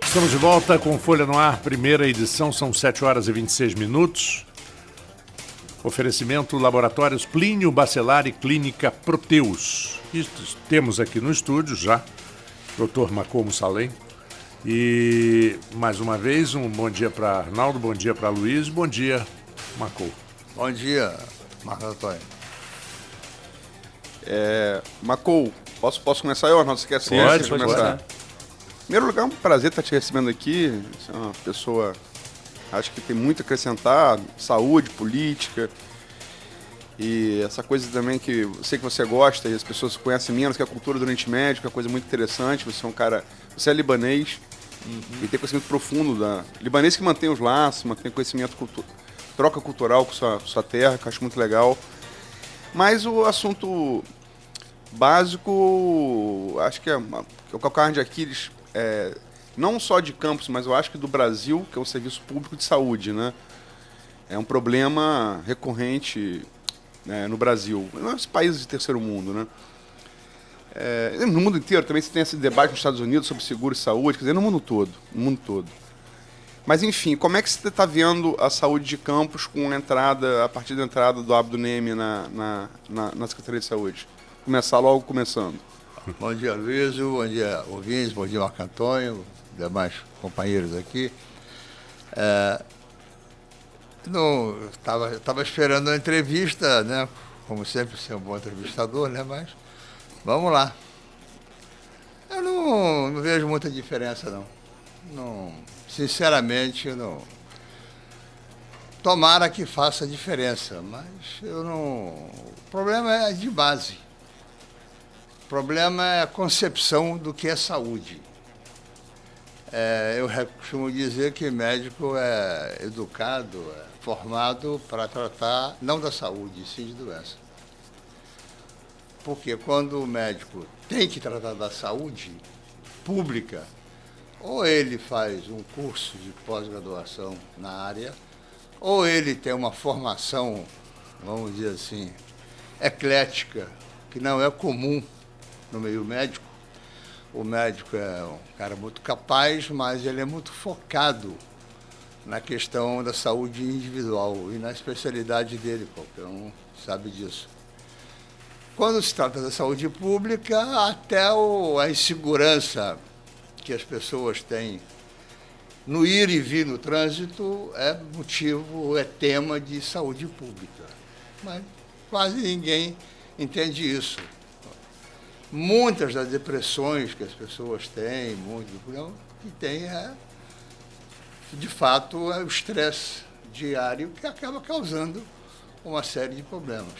Estamos de volta com Folha no Ar, primeira edição, são 7 horas e 26 minutos. Oferecimento Laboratórios Plínio Bacelar e Clínica Proteus. Temos aqui no estúdio já Dr. Macou Salem. E mais uma vez, um bom dia para Arnaldo, bom dia para Luiz, bom dia, Macou. Bom dia, Marco Antônio. Macou, posso começar eu, Arnaldo? Você quer Pode começar? Em primeiro lugar, é um prazer estar te recebendo aqui. Você é uma pessoa, acho que tem muito a acrescentar, saúde, política. E essa coisa também que eu sei que você gosta e as pessoas conhecem menos, que é a cultura do Oriente Médio, que é uma coisa muito interessante. Você é um cara, você é libanês e tem conhecimento profundo da libanês que mantém os laços, mantém conhecimento, troca cultural com sua terra, que eu acho muito legal. Mas o assunto básico, acho que é o calcanhar de Aquiles, não só de Campos, mas eu acho que do Brasil, que é o serviço público de saúde, né? É um problema recorrente no Brasil, nos países de terceiro mundo, né? No mundo inteiro também você tem esse debate nos Estados Unidos sobre seguro e saúde, quer dizer, no mundo todo. Mas, enfim, como é que você está vendo a saúde de Campos a partir da entrada do Abdo Neme na Secretaria de Saúde? Começando. Bom dia, Luiz, bom dia, ouvintes, bom dia, Marco Antônio, demais companheiros aqui. Estava esperando a entrevista, né? Como sempre, ser um bom entrevistador, né? Mas vamos lá. Eu não vejo muita diferença, não. Sinceramente, eu não. Tomara que faça diferença, mas eu não. O problema é de base. O problema é a concepção do que é saúde. Eu costumo dizer que médico é educado, formado para tratar, não da saúde, sim de doença. Porque quando o médico tem que tratar da saúde pública, ou ele faz um curso de pós-graduação na área, ou ele tem uma formação, vamos dizer assim, eclética, que não é comum no meio médico. O médico é um cara muito capaz, mas ele é muito focado na questão da saúde individual e na especialidade dele, qualquer um sabe disso. Quando se trata da saúde pública, até a insegurança que as pessoas têm no ir e vir no trânsito é tema de saúde pública. Mas quase ninguém entende isso. Muitas das depressões que as pessoas têm, que tem de fato, o estresse diário que acaba causando uma série de problemas.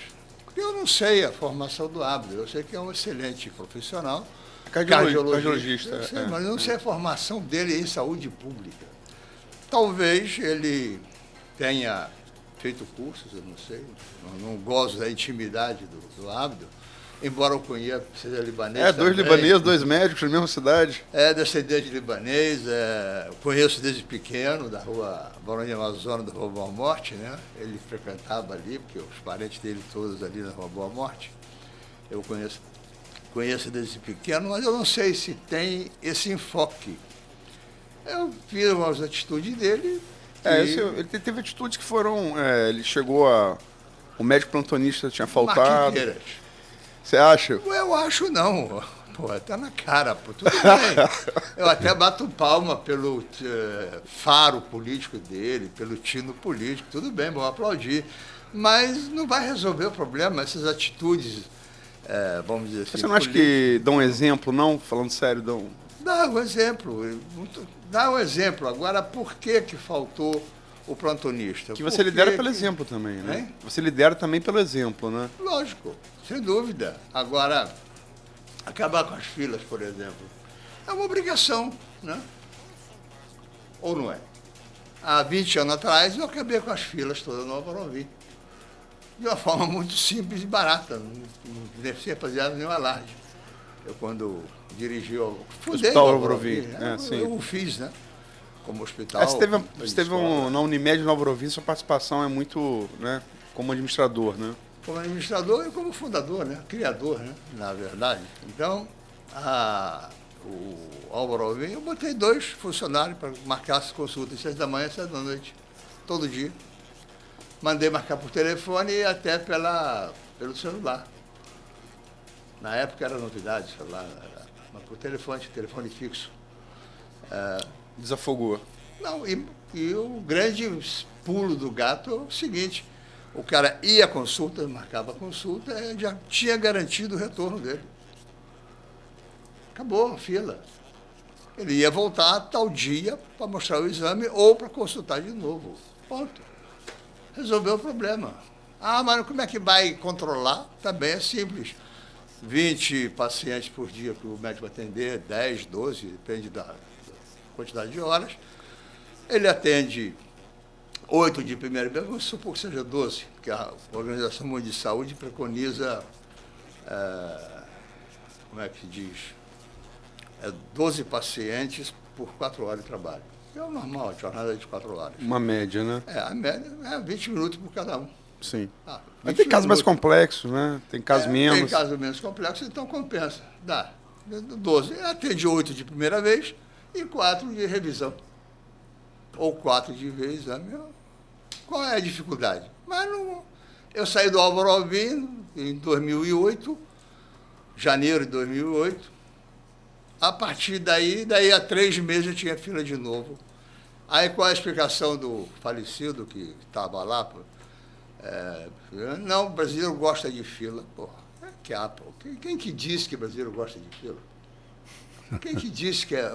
Eu não sei a formação do Abdo, eu sei que é um excelente profissional, cardiologista, mas eu não sei a formação dele em saúde pública. Talvez ele tenha feito cursos, eu não sei, não gosto da intimidade do Abdo, embora eu conheça, seja libanês. Dois libaneses, dois médicos na mesma cidade. Descendente de libanês, conheço desde pequeno, da rua Barão de Amazonas, da Rua Boa Morte, né? Ele frequentava ali, porque os parentes dele todos ali na Rua Boa Morte. Eu conheço desde pequeno, mas eu não sei se tem esse enfoque. Eu vi as atitudes dele. Ele teve atitudes que foram. Ele chegou a. O médico plantonista tinha faltado. Você acha? Eu acho não. Pô, tá na cara, pô. Tudo bem. Eu até bato palma pelo faro político dele, pelo tino político. Tudo bem, vou aplaudir. Mas não vai resolver o problema, essas atitudes, vamos dizer assim. Você não acha que dão um exemplo, não? Falando sério, dão. Dá um exemplo. Dá um exemplo. Agora, por que faltou o plantonista? Que você lidera pelo exemplo também, né? Você lidera também pelo exemplo, né? Lógico, sem dúvida. Agora, acabar com as filas, por exemplo, é uma obrigação, né? Ou não é? Há 20 anos atrás, eu acabei com as filas todas no Alvarovi. De uma forma muito simples e barata. Não devia fazer nenhum alarde. Eu, quando dirigi o Hospital Alvarovi, eu fiz, né? Como hospital. Você esteve na Unimed no Alvarovi, sua participação é muito, né, como administrador, né? Como administrador e como fundador, né? Criador, né? Na verdade. Então, o Álvaro Alvim, eu botei 2 funcionários para marcar as consultas, 6 da manhã, 7 da noite, todo dia. Mandei marcar por telefone e até pelo celular. Na época era novidade, celular, mas por telefone fixo. Desafogou. Não, e o grande pulo do gato é o seguinte, o cara ia à consulta, marcava a consulta, já tinha garantido o retorno dele. Acabou a fila. Ele ia voltar tal dia para mostrar o exame ou para consultar de novo. Ponto. Resolveu o problema. Mas como é que vai controlar? Também é simples. 20 pacientes por dia que o médico vai atender, 10, 12, depende da quantidade de horas. Ele atende 8 de primeira vez, vamos supor que seja 12, porque a Organização Mundial de Saúde preconiza, como é que se diz? 12 pacientes por 4 horas de trabalho. É o normal, a jornada de 4 horas. Uma média, né? A média é 20 minutos por cada um. Sim. Mas tem casos mais complexos, né? Tem casos menos. Tem casos menos complexos, então compensa. Dá. 12. Atende 8 de primeira vez e 4 de revisão. Ou 4 de exame. Qual é a dificuldade? Mas não. Eu saí do Álvaro Alvim em 2008, janeiro de 2008. A partir daí há 3 meses eu tinha fila de novo. Aí, com a explicação do falecido que estava lá, não, o brasileiro gosta de fila. Porra, quem que disse que o brasileiro gosta de fila? Quem que disse que é...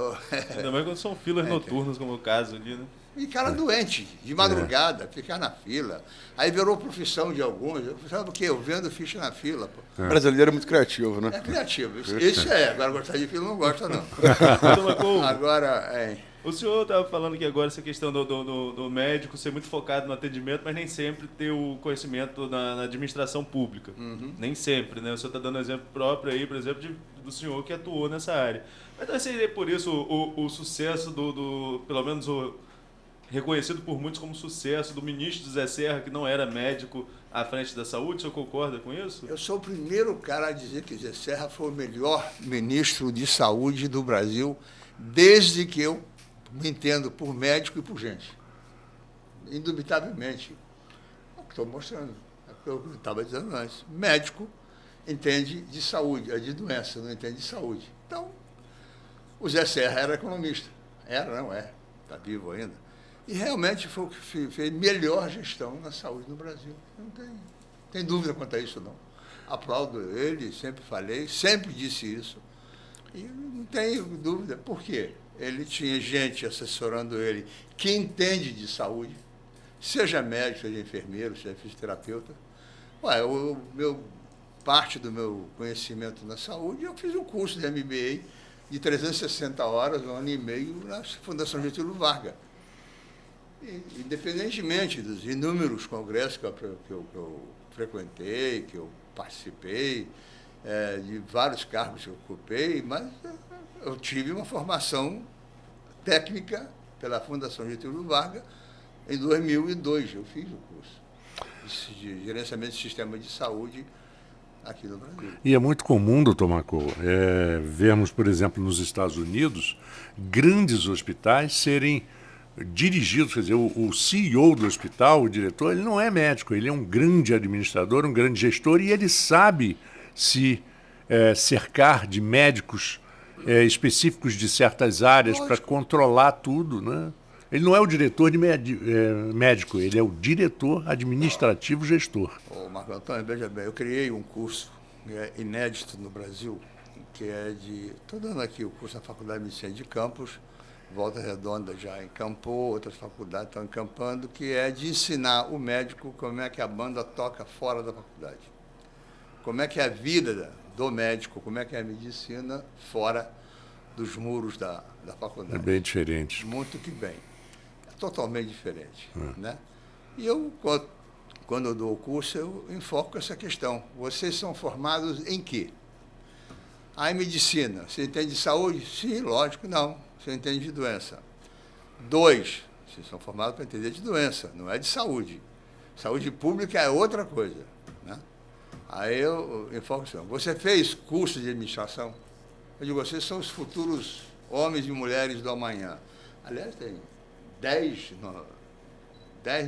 Ainda mais quando são filas noturnas, como o caso ali, né? E cara doente, de madrugada, ficar na fila. Aí virou profissão de alguns. Sabe o quê? Eu vendo ficha na fila. Pô. O brasileiro é muito criativo, né? É criativo. Isso agora gostar de fila não gosta, não. Agora, O senhor estava falando que agora essa questão do médico ser muito focado no atendimento, mas nem sempre ter o conhecimento na administração pública. Uhum. Nem sempre, né? O senhor está dando um exemplo próprio aí, por exemplo, do senhor que atuou nessa área. Mas então seria por isso o sucesso pelo menos reconhecido por muitos como sucesso do ministro José Serra, que não era médico à frente da saúde. O senhor concorda com isso? Eu sou o primeiro cara a dizer que José Serra foi o melhor ministro de saúde do Brasil, desde que eu me entendo por médico e por gente. Indubitavelmente. É o que estou mostrando. É o que eu estava dizendo antes. Médico entende de saúde, é de doença, não entende de saúde. Então, o José Serra era economista. Está vivo ainda. E realmente foi o que fez melhor gestão na saúde no Brasil. Não tem dúvida quanto a isso, não. Aplaudo ele, sempre falei, sempre disse isso. E não tenho dúvida. Por quê? Ele tinha gente assessorando ele que entende de saúde, seja médico, seja enfermeiro, seja fisioterapeuta. Parte do meu conhecimento na saúde, eu fiz um curso de MBA de 360 horas, 1 ano e meio, na Fundação Getúlio Vargas. Independentemente dos inúmeros congressos que eu frequentei, que eu participei, de vários cargos que eu ocupei, mas eu tive uma formação técnica pela Fundação Getúlio Vargas em 2002. Eu fiz o curso de gerenciamento de sistema de saúde aqui no Brasil. E é muito comum, doutor Marcou, vermos, por exemplo, nos Estados Unidos, grandes hospitais serem dirigidos, quer dizer, o CEO do hospital, o diretor, ele não é médico, ele é um grande administrador, um grande gestor, e ele sabe se cercar de médicos específicos de certas áreas para controlar tudo, né? Ele não é o diretor médico, ele é o diretor administrativo gestor. Marco Antônio, veja bem, eu criei um curso inédito no Brasil, que estou dando aqui o curso na Faculdade de Medicina de Campos, Volta Redonda já encampou, outras faculdades estão encampando, que é de ensinar o médico como é que a banda toca fora da faculdade. Como é que é a vida do médico, como é que é a medicina fora dos muros da faculdade. É bem diferente. Muito que bem. É totalmente diferente. Né? E eu, quando eu dou o curso, eu enfoco essa questão. Vocês são formados em quê? Em medicina. Você entende de saúde? Sim, lógico, não. Você entende de doença. 2, vocês são formados para entender de doença, não é de saúde. Saúde pública é outra coisa. Né? Aí eu enfoco assim, você fez curso de administração? Eu digo, vocês são os futuros homens e mulheres do amanhã. Aliás, tem 10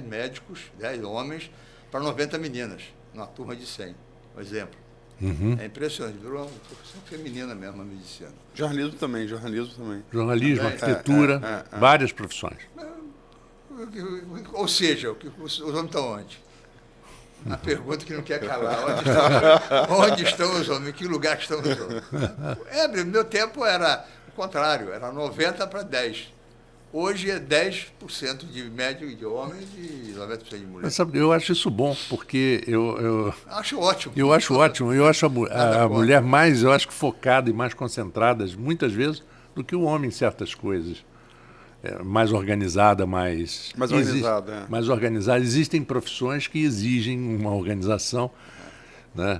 médicos, 10 homens, para 90 meninas, numa turma de 100, um exemplo. É impressionante, virou uma profissão feminina mesmo, a medicina. Jornalismo também. Jornalismo, arquitetura, várias profissões. Ou seja, os homens estão onde? A pergunta que não quer calar. Onde estão os homens? Em que lugar estão os homens? No meu tempo era o contrário, era 90 para 10. Hoje é 10% de médio de homens e 90% de mulheres. Mas, sabe, eu acho isso bom, porque eu acho ótimo. Eu acho ótimo. Eu acho a mulher mais, eu acho que focada e mais concentrada, muitas vezes, do que o homem em certas coisas. Mais organizada, mais organizada. Mais organizada. Existem profissões que exigem uma organização, né?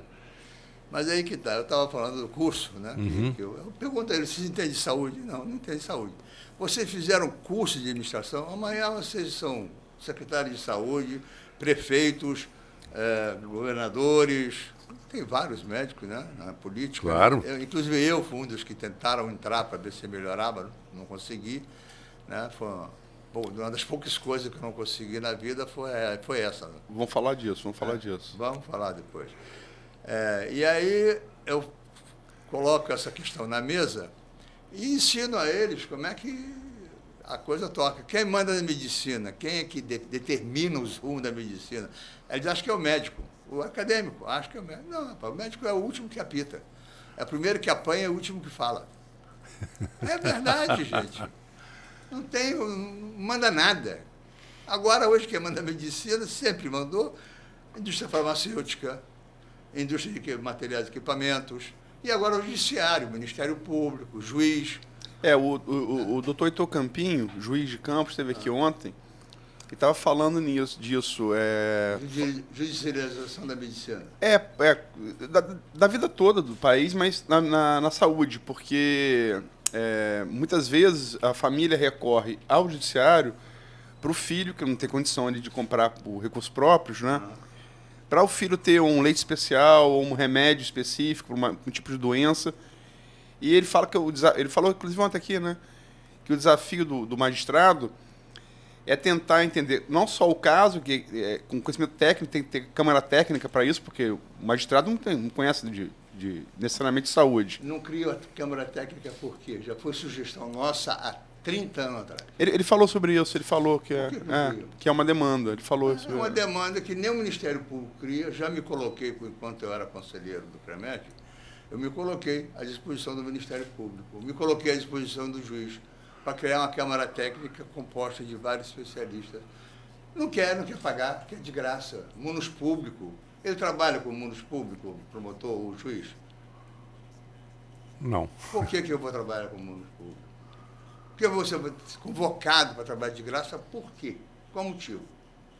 Mas aí que está, eu estava falando do curso, né? Eu pergunto a ele, vocês entendem de saúde? Não entendem de saúde. Vocês fizeram curso de administração, amanhã vocês são secretários de saúde, prefeitos, governadores, tem vários médicos, né, na política. Claro. Inclusive eu fui um dos que tentaram entrar para ver se melhorava, não consegui. Né? Uma das poucas coisas que eu não consegui na vida foi essa. Vamos falar disso. Vamos falar depois. E aí eu coloco essa questão na mesa e ensino a eles como é que a coisa toca. Quem manda na medicina? Quem é que determina os rumos da medicina? Eles acham que é o médico. O acadêmico acha que é o médico. Não, rapaz, o médico é o último que apita. É o primeiro que apanha e o último que fala. É verdade, gente. Não manda nada. Agora, hoje, quem manda medicina sempre mandou indústria farmacêutica, indústria de materiais e equipamentos, e agora o judiciário, o Ministério Público, o juiz. O doutor Heitor Campinho, juiz de Campos, esteve aqui ontem, e estava falando disso. Judicialização da medicina. Da vida toda do país, mas na saúde, porque muitas vezes a família recorre ao judiciário para o filho, que não tem condição ali de comprar por recursos próprios, né? Para o filho ter um leite especial ou um remédio específico para um tipo de doença. E ele fala ele falou, inclusive ontem aqui, né, que o desafio do magistrado é tentar entender não só o caso, que com conhecimento técnico, tem que ter câmara técnica para isso, porque o magistrado não conhece necessariamente de saúde. Não criou a câmara técnica por quê? Já foi sugestão nossa há 30 anos atrás. Ele falou sobre isso, ele falou que é uma demanda. Ele falou isso. É uma demanda que nem o Ministério Público cria. Já me coloquei, enquanto eu era conselheiro do CREMET, eu me coloquei à disposição do Ministério Público, me coloquei à disposição do juiz, para criar uma câmara técnica composta de vários especialistas. Não quer pagar, quer de graça. Munus público. Ele trabalha com munus público, o promotor, o juiz? Não. Por que eu vou trabalhar com munus público? Porque eu vou ser convocado para trabalhar de graça, por quê? Qual motivo?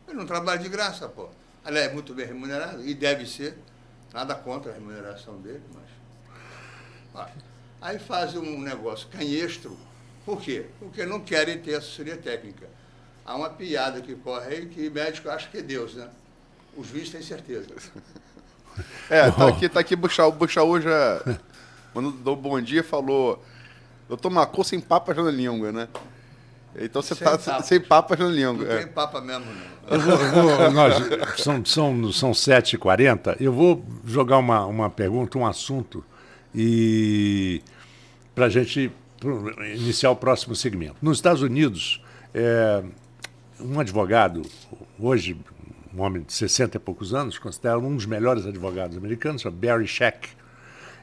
Ele não trabalha de graça, pô. Aliás, é muito bem remunerado, e deve ser. Nada contra a remuneração dele, mas... Aí fazem um negócio canhestro. Por quê? Porque não querem ter assessoria técnica. Há uma piada que corre aí que médico acha que é Deus, né? O juiz tem certeza. Tá aqui o Buxaú já, quando deu bom dia, falou: doutor Macô sem papas na língua, né? Então você está sem papas na língua. Não tem papa mesmo, não. São 7h40. Eu vou jogar uma pergunta, um assunto, e para a gente iniciar o próximo segmento. Nos Estados Unidos, um advogado, hoje um homem de 60 e poucos anos, considerado um dos melhores advogados americanos, chama Barry Scheck.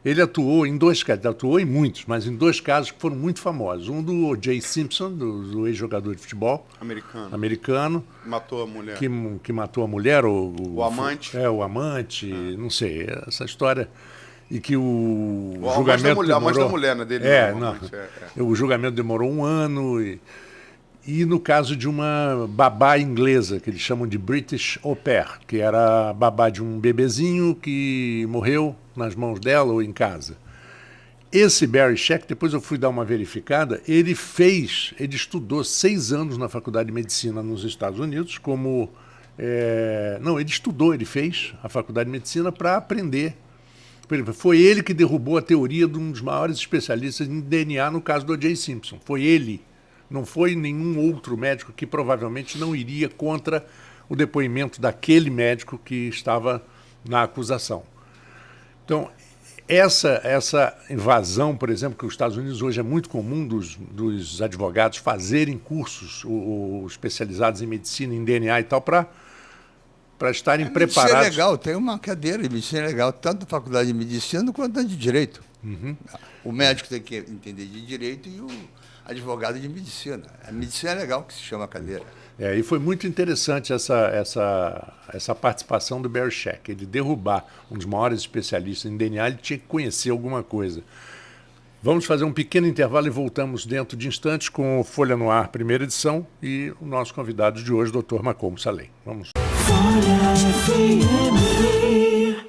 Ele atuou em dois casos, atuou em muitos, mas em dois casos que foram muito famosos. Um do O.J. Simpson, do ex-jogador de futebol americano. Matou a mulher. Que matou a mulher. O amante. O amante, não sei, essa história. E que o julgamento demorou... A amante da mulher, né? Dele, o julgamento demorou 1 ano. E no caso de uma babá inglesa, que eles chamam de British Au Pair, que era a babá de um bebezinho que morreu nas mãos dela ou em casa. Esse Barry Scheck, depois eu fui dar uma verificada, ele estudou 6 anos na Faculdade de Medicina nos Estados Unidos, ele fez a Faculdade de Medicina para aprender Foi ele que derrubou a teoria de um dos maiores especialistas em DNA no caso do O.J. Simpson. Foi ele. Não foi nenhum outro médico que provavelmente não iria contra o depoimento daquele médico que estava na acusação. Então, essa invasão, por exemplo, que os Estados Unidos hoje é muito comum dos advogados fazerem cursos especializados em medicina, em DNA e tal, para estarem preparados. Medicina é legal, tem uma cadeira de medicina legal, tanto na faculdade de medicina quanto na de direito. O médico tem que entender de direito e o advogado de medicina. A medicina é legal, que se chama cadeira. E foi muito interessante essa participação do Barry Scheck. Ele derrubar um dos maiores especialistas em DNA, ele tinha que conhecer alguma coisa. Vamos fazer um pequeno intervalo e voltamos dentro de instantes com o Folha no Ar, primeira edição, e o nosso convidado de hoje, Dr. Malcolm Salem. Vamos. Folha FM.